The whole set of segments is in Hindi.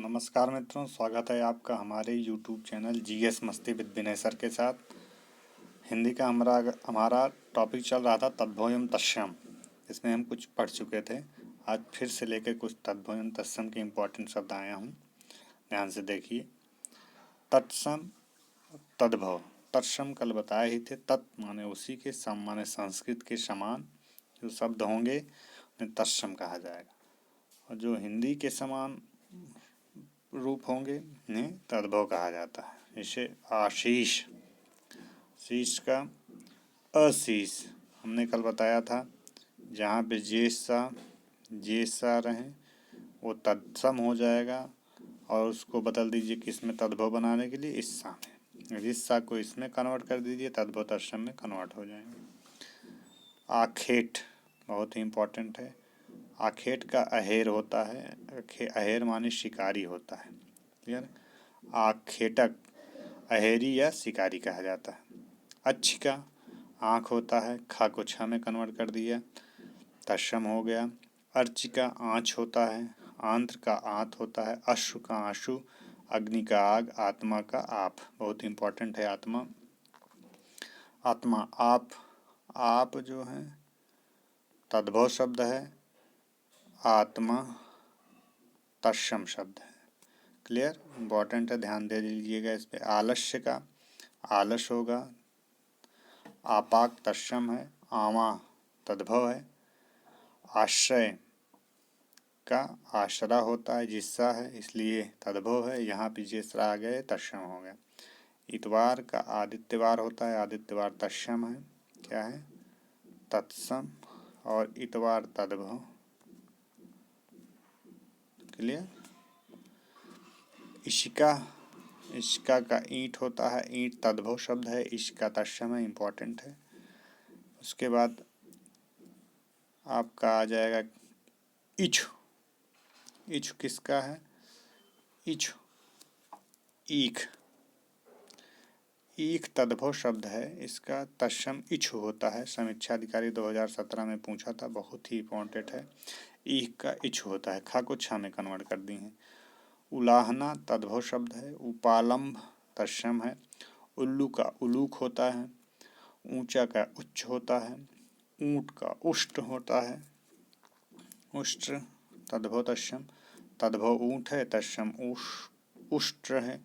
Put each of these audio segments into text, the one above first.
नमस्कार मित्रों, स्वागत है आपका हमारे YouTube चैनल जीएस मस्ती विद विनय सर के साथ। हिंदी का हमारा टॉपिक चल रहा था तद्भव तत्सम। इसमें हम कुछ पढ़ चुके थे। आज फिर से लेकर कुछ तद्भव तत्सम के इम्पोर्टेंट शब्द आया हूँ, ध्यान से देखिए। तत्सम, तद्भव। तत्सम कल बताए ही थे। तत् माने उसी के, सम माने संस्कृत के समान जो शब्द होंगे उन्हें तत्सम कहा जाएगा, और जो हिंदी के समान रूप होंगे इन्हें तद्भव कहा जाता है। जैसे आशीष, शीश का अशीष हमने कल बताया था। जहाँ पे जैसा रहे वो तत्सम हो जाएगा, और उसको बदल दीजिए किसमें, तद्भव बनाने के लिए इस्सा में। इस्सा को इसमें कन्वर्ट कर दीजिए, तद्भव तत्सम में कन्वर्ट हो जाएंगे। आखेट बहुत ही इम्पोर्टेंट है। आखेट का अहेर होता है। अहेर माने शिकारी होता है, क्लियर। आखेटक अहेरी या शिकारी कहा जाता है। अच्छी का आँख होता है, खा को छ में कन्वर्ट कर दिया, तत्सम हो गया। अर्च का आँच होता है, आंत्र का आंत होता है। अश्रु का आंसू, अग्नि का आग, आत्मा का आप, बहुत इम्पोर्टेंट है आत्मा। आत्मा आप जो है तद्भव शब्द है, आत्मा तत्सम शब्द है, क्लियर, इम्पोर्टेंट है, ध्यान दे लीजिएगा इस पे। आलस्य का आलस होगा, आपाक तत्सम है, आवा तद्भव है। आश्रय का आश्रा होता है, जिस्सा है, इसलिए तद्भव है। यहाँ पे जिस्सा आ गए तत्सम हो गया। इतवार का आदित्यवार होता है, आदित्यवार तत्सम है, क्या है, तत्सम, और इतवार तद्भव, क्लियर। इश्का का ईंट होता है, ईंट तद्भव शब्द है, इश्का तत्सम है, इम्पोर्टेंट है। उसके बाद आपका आ जाएगा इच्छु। इच्छु किसका है, इच्छु ईख, ईख तद्भव शब्द है, इसका तत्सम इच्छु होता है। समीक्षा अधिकारी 2017 में पूछा था, बहुत ही इम्पोर्टेंट है। ईख का इच्छु होता है, खा को छा में कन्वर्ट कर दी है। उलाहना तद्भव शब्द है, उपालंब तत्सम है। उल्लू का उलूक होता है, ऊंचा का उच्च होता है। ऊंट का उष्ट होता है, उष्ट तद्भव तत्सम, तद्भव ऊंट है, तत्सम उष्ट्र है।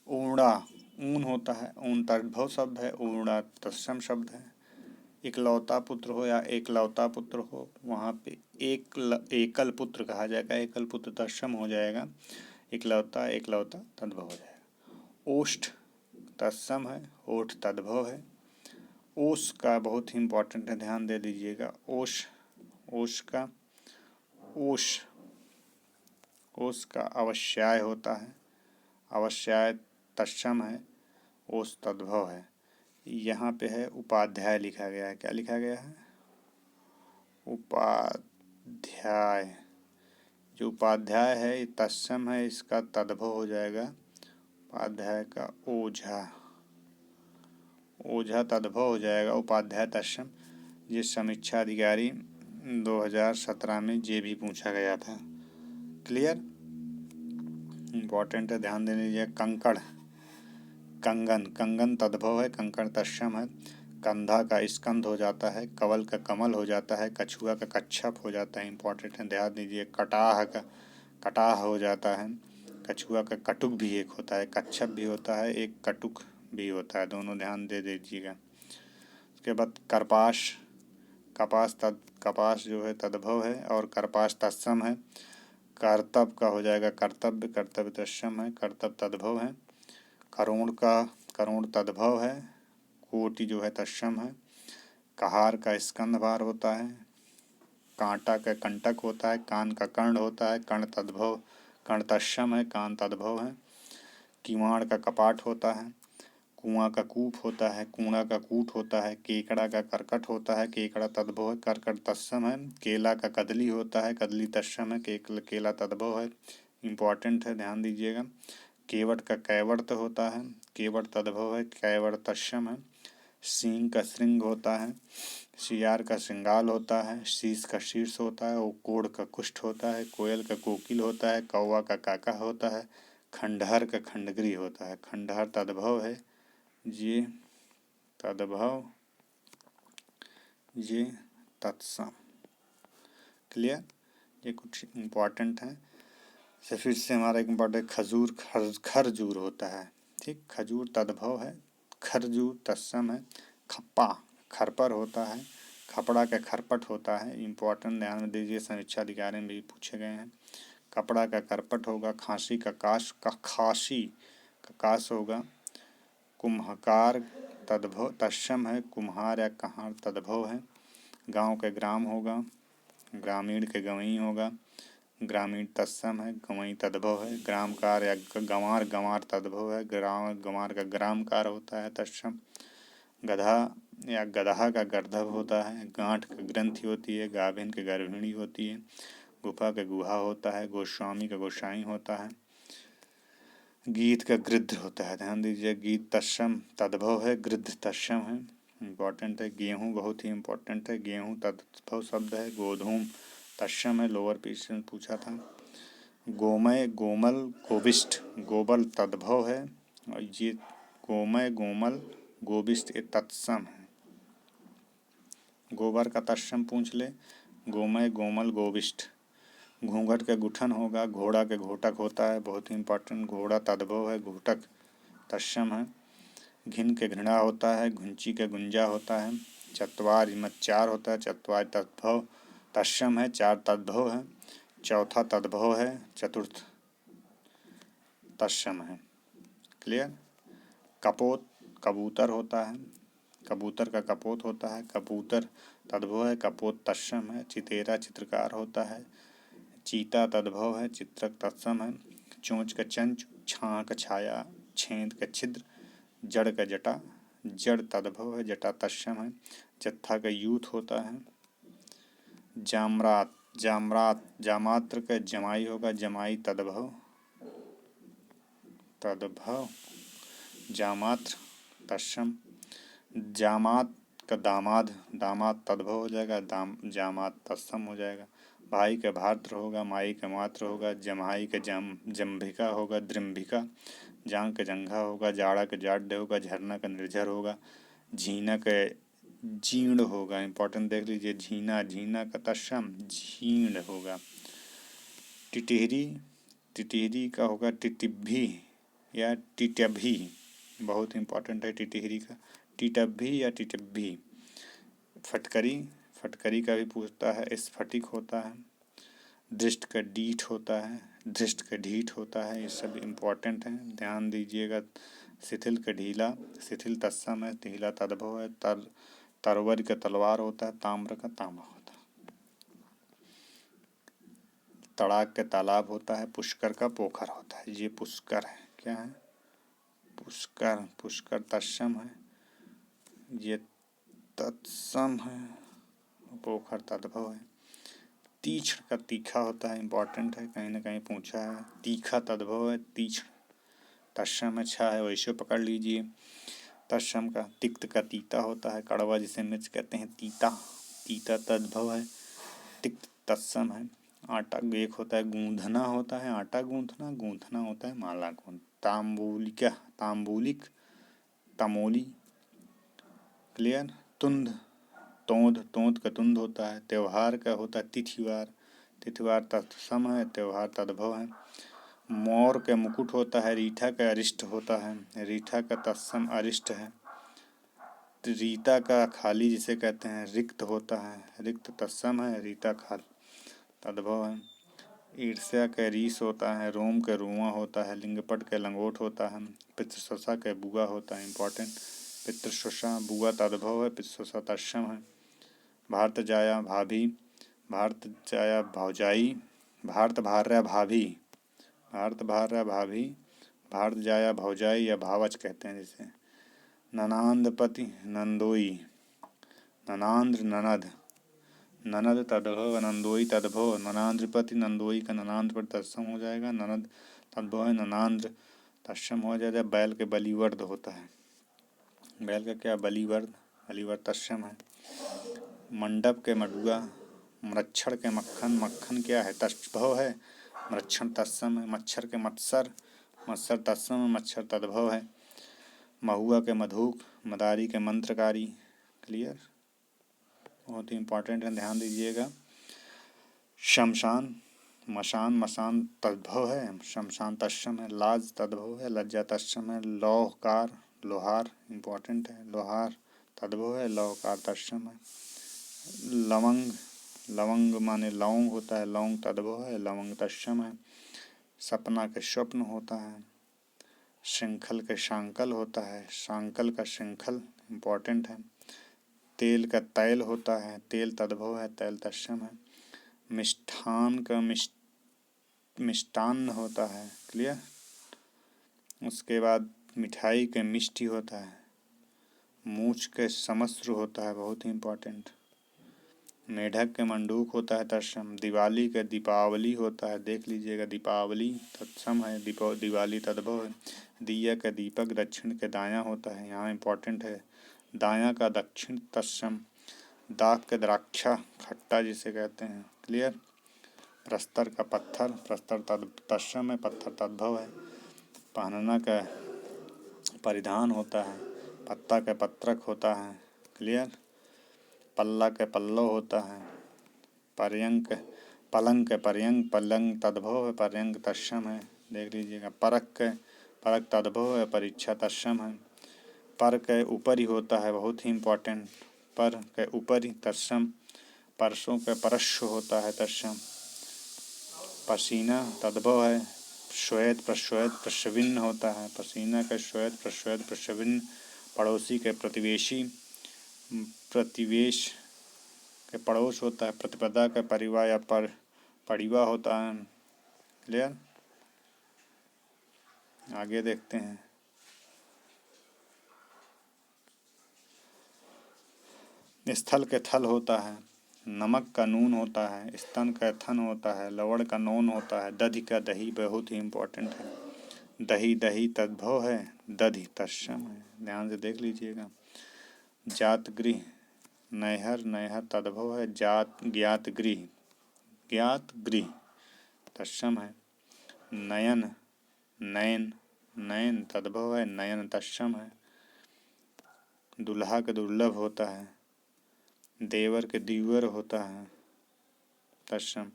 ऊर्णा ऊन होता है, ऊन तद्भव शब्द है, ऊर्णा तत्सम शब्द है। इकलौता पुत्र हो या एकलौता पुत्र हो, वहाँ पे एकल पुत्र कहा जाएगा, एकल पुत्र तत्सम हो जाएगा। एकलौता तद्भव हो जाएगा। ओष्ठ तत्सम है, ओठ तद्भव है। ओष का बहुत ही इम्पोर्टेंट है, ध्यान दे दीजिएगा। ओष का ओष का अवश्याय होता है, अवश्याय तत्सम है, ओष तद्भव है। यहाँ पे है उपाध्याय लिखा गया है, क्या लिखा गया है, उपाध्याय। जो उपाध्याय है तत्सम है, इसका तद्भव हो जाएगा उपाध्याय का ओझा, ओझा तद्भव हो जाएगा, उपाध्याय तत्सम। ये समीक्षा अधिकारी 2017 में ये भी पूछा गया था, क्लियर, इम्पोर्टेंट है, ध्यान दे लीजिए। कंकड़ कंगन तद्भव है, कंकड़ तत्सम है। कंधा का स्कंध हो जाता है, कवल का कमल हो जाता है, कछुआ का कच्छप हो जाता है, इम्पोर्टेंट है, ध्यान दीजिए। कटाह का कटाह हो जाता है, कछुआ का कटुक भी एक होता है, कच्छप भी होता है, एक कटुक भी होता है, दोनों ध्यान दे दीजिएगा। उसके बाद कपास जो है तद्भव है, और करपास तत्सम है। कर्तव्य का हो जाएगा कर्तव्य तत्सम है, कर्तव्य तद्भव है। करोड़ तद्भव है, कोटि जो है तत्सम है। कहार का स्कंध भार होता है, कांटा का कंटक होता है, कान का कर्ण होता है, कर्ण तत्सम है, कान तद्भव है। किवाड़ का कपाट होता है, कुआं का कूप होता है, कूड़ा का कूट होता है। केकड़ा का करकट होता है, केकड़ा तद्भव है, करकट तत्सम है। केला का कदली होता है, कदली तत्सम है, केला तद्भव है, इम्पोर्टेंट है, ध्यान दीजिएगा। केवट का कैवर्त होता है, केवट तद्भव है, कैवर्त तत्सम है। सींग का श्रृंग होता है, सियार का श्रृंगाल होता है, शीश का शीर्ष होता है, कोढ़ का कुष्ठ होता है, कोयल का कोकिल होता है, कौवा का काका होता है, खंडहर का खंडगृह होता है। खंडहर तद्भव है, ये तद्भव, ये तत्सम। क्लियर? ये कुछ इम्पोर्टेंट है। से फिर से हमारा एक इम्पोर्टेंट खजूर, खरजूर होता है। ठीक, खजूर तद्भव है, खरजूर तत्सम है। खप्पा खरपर होता है, खपड़ा का खरपट होता है। इम्पोर्टेंट, ध्यान में दीजिए, समीक्षा अधिकारी में भी पूछे गए हैं। कपड़ा का करपट होगा, खांसी का काश का खांसी का काश होगा। कुम्हकार तद्भव तत्सम है, कुम्हार या कहार तद्भव है। गांव के ग्राम होगा, ग्रामीण के गवई होगा, ग्रामीण तत्सम है, गवई तद्भव है। ग्रामकार या गंवार, गंवार तद्भव है, गंवार का ग्रामकार होता है तत्सम। गधा या गदहा का गर्दभ होता है। गांठ का ग्रंथि होती है, गाभिन के गर्भिणी होती है। गुफा का गुहा होता है, गोस्वामी का गोसाई होता है। गीत का गृध्र होता है, ध्यान दीजिए, गीत तत्सम तद्भव है, गृध्र तत्सम है। इम्पोर्टेंट है। गेहूँ बहुत ही इम्पोर्टेंट है, गेहूँ तद्भव शब्द है। गोधूम तत्सम है, लोअर पीस में पूछा था। गोमय गोमल गोविष्ठ, गोबल तद्भव है, और ये गोमय गोमल गोविष्ठ ये तत्सम है। गोबर का तत्सम पूछ ले, गोमय गोमल गोविष्ठ। घूंघट का गुठन होगा, घोड़ा के घोटक होता है, बहुत ही इम्पोर्टेंट। घोड़ा तद्भव है, घोटक तत्सम है। घिन के घृणा होता है, घुंची के गुंजा होता है। चतवार हिम्मत चार होता है, चतवार तद्भव तत्सम है, चार तद्भव है। चौथा तद्भव है, चतुर्थ तत्सम है। क्लियर? कपोत कबूतर होता है, कबूतर का कपोत होता है, कबूतर तद्भव है, कपोत तत्सम है। चितेरा चित्रकार होता है, चीता तद्भव है, चित्रक तत्सम है। चोंच का चंच, छां का छाया, छेद का छिद्र, जड़ का जटा, जड़ तद्भव है, जटा तत्सम है। जत्था का यूथ होता है। जामरात जामरात जामात्र का जमाई होगा, जमाई तद्भव तद्भव जामात्र तत्सम। जामात का दामाद, दामाद तद्भव हो जाएगा, जामात तत्सम हो जाएगा। भाई का भाद्र होगा, माई का मात्र होगा, जम्हाई का जम्भिका होगा, द्रिम्भिका। जांग का जंघा होगा, जाड़ा का जाड्य होगा, झरना का निर्झर होगा। झीना का जीर्ण होगा, इम्पोर्टेंट देख लीजिए, झीना, झीना का तत्सम झीर्ण होगा। टिटिहरी, टिटिहरी का होगा टिटिभी या टिटभी, बहुत इम्पोर्टेंट है टिटिहरी का, टिटभी या टिटभी। फटकरी, फटकरी का भी पूछता है, स्फटिक होता है। दृष्ट का डीठ होता है, धृष्ट का ढीठ होता है, ये सब इम्पोर्टेंट हैं, ध्यान दीजिएगा। शिथिल का ढीला, शिथिल तत्सम है, ढीला तद्भव है। तरवर का तलवार होता है, ताम्र का तांबा होता है। तड़ाक का तालाब होता है, पुष्कर का पोखर होता है, ये पुष्कर है, क्या है? पुष्कर, पुष्कर तत्सम है, ये तत्सम है, पोखर तद्भव है। तीक्ष्ण का तीखा होता है, इम्पोर्टेंट है, कहीं ना कहीं पूछा है। तीखा तद्भव है, तीक्ष्ण तत्सम अच्छा है, वैसे पकड़ लीजिए। तत्सम का तिक्त का तीता होता है, कड़वा जिसे मिर्च कहते हैं, तीता, तीता तद्भव है, तिक्त तत्सम है। आटा एक होता है गूंधना होता है, आटा गूंथना, गूंथना होता है माला गूंथ। तांबूलिका, तांबूलिक, तमोली। क्लियर? तुंद, तोंद, तोंद का तुंद होता है। त्योहार का होता है तिथिवार, तिथिवार तत्सम है, त्योहार तद्भव है। मोर का मुकुट होता है, रीठा का अरिष्ट होता है, रीठा का तत्सम अरिष्ट है। रीता का खाली जिसे कहते हैं रिक्त होता है, रिक्त तत्सम है, रीता खाल तद्भव है। ईर्ष्या का रीस होता है, रोम का रुआ होता है, लिंगपट का लंगोट होता है, पितृशोषा का बुआ होता है, इम्पोर्टेंट। पितृशोषा बुआ तद्भव है, पितृशोषा तत्सम है। भारत जाया भाभी, भारत जाया भौजाई, भारत भार्या भाभी, भारत भार्या भाभी, भारत जाया भौजाई या भावच कहते हैं जिसे। ननांदपति नंदोई, ननांद्र ननद, ननद तद्भव, नंदोई तद्भव। ननांद्रपति, नंदोई का ननांद्र तत्सम हो जाएगा, ननद तद्भव है, ननांद्र तत्सम हो जाएगा। बैल के बलिवर्द होता है, बैल का क्या? बलिवर्द, बलिवर्द तत्सम है। मंडप के मडुआ, मृक्षण के मक्खन, मक्खन क्या है? तद्भव है। मृक्षण तत्सम है। मच्छर के मत्सर, मत्सर तत्सम है, मच्छर तद्भव है। महुआ के मधुक, मदारी के मंत्रकारी। क्लियर? बहुत ही इंपॉर्टेंट है, ध्यान दीजिएगा। शमशान, मशान, मशान तद्भव है, शमशान तत्सम है। लाज तद्भव है, लज्जा तत्सम है। लौहकार, लोहार इंपॉर्टेंट है, लोहार तद्भव है, लौहकार तत्सम है। लवंग, लवंग माने लौंग होता है, लौंग तद्भव है, लवंग तत्सम है। सपना के स्वप्न होता है। श्रृंखल के शांकल होता है, शांकल का श्रृंखल इंपॉर्टेंट है। तेल का तैल होता है, तेल तद्भव है, तैल तत्सम है। मिष्ठान का मिष्टान्न होता है। क्लियर? उसके बाद मिठाई के मिष्टी होता है। मूछ के समस्र होता है, बहुत ही इंपॉर्टेंट। मेढक के मंडूक होता है, तत्सम। दिवाली के दीपावली होता है, देख लीजिएगा, दीपावली तत्सम है, दिवाली तद्भव है। दिया का दीपक दक्षिण के दायां होता है, यहाँ इंपॉर्टेंट है, दायां का दक्षिण तत्सम। दाग के द्राक्षा, खट्टा जिसे कहते हैं। क्लियर? प्रस्तर का पत्थर, प्रस्तर तत्सम है, पत्थर तद्भव है। पहनना का परिधान होता है, पत्ता का पत्रक होता है। क्लियर? पल्ला के पल्लव होता है। पर्यंक, पलंग के पर्यंक, पलंग तद्भव है, पर्यंक तत्सम है, देख लीजिएगा। परक तद्भव है, परीक्षा तत्सम है। पर के ऊपर ही होता है, बहुत ही इंपॉर्टेंट, पर के ऊपर ही तत्सम। परसों के परस्व होता है, तत्सम। पसीना तद्भव है, श्वेत प्रश्वेत प्रश्विन्न होता है, पसीना का श्वेत प्रश्वेत प्रश्विन्न। पड़ोसी के प्रतिवेशी, प्रतिवेश के पड़ोस होता है। प्रतिपदा का परिवार या परिवा होता है। क्लियर? आगे देखते हैं। स्थल के थल होता है, नमक का नून होता है, स्तन का थन होता है, लवण का नौन होता है, दधि का दही, बहुत ही इंपॉर्टेंट है। दही दही तद्भव है, दधि तत्सम है, ध्यान से देख लीजिएगा। जात गृह, नैहर, नैहर तद्भव है। ज्ञात गृह, ज्ञात गृह तत्सम है। नयन, नयन, नयन तद्भव है, नयन तत्सम है। दुल्हा का दुर्लभ होता है। देवर के दीवर होता है, तत्सम।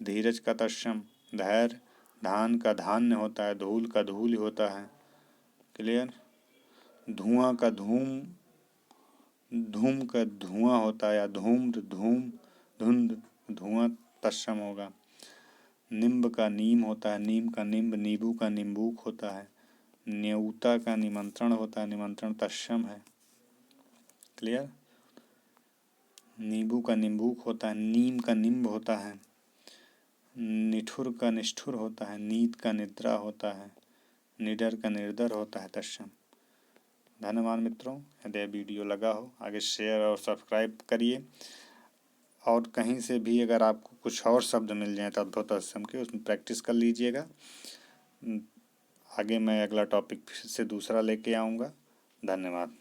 धीरज का तत्सम। धैर्य, धान का धान्य होता है, धूल का धूल होता है। क्लियर? धुआं का धूम, धूम का धुआं होता है, या धूम्र, धूम, धुंध, धुआं तत्सम होगा। निम्ब का नीम होता है, नीम का निम्ब, नींबू का निम्बूक होता है। न्योता का निमंत्रण होता है, निमंत्रण तत्सम है। क्लियर? नींबू का निम्बूक होता है, नीम का निम्ब होता है। निठुर का निष्ठुर होता है, नीत का निद्रा होता है, निडर का निर्दर होता है, तत्सम। धन्यवाद मित्रों, यदि वीडियो लगा हो आगे शेयर और सब्सक्राइब करिए। और कहीं से भी अगर आपको कुछ और शब्द मिल जाए तद्भव तत्सम के, उसमें प्रैक्टिस कर लीजिएगा। आगे मैं अगला टॉपिक फिर से दूसरा लेके आऊँगा। धन्यवाद।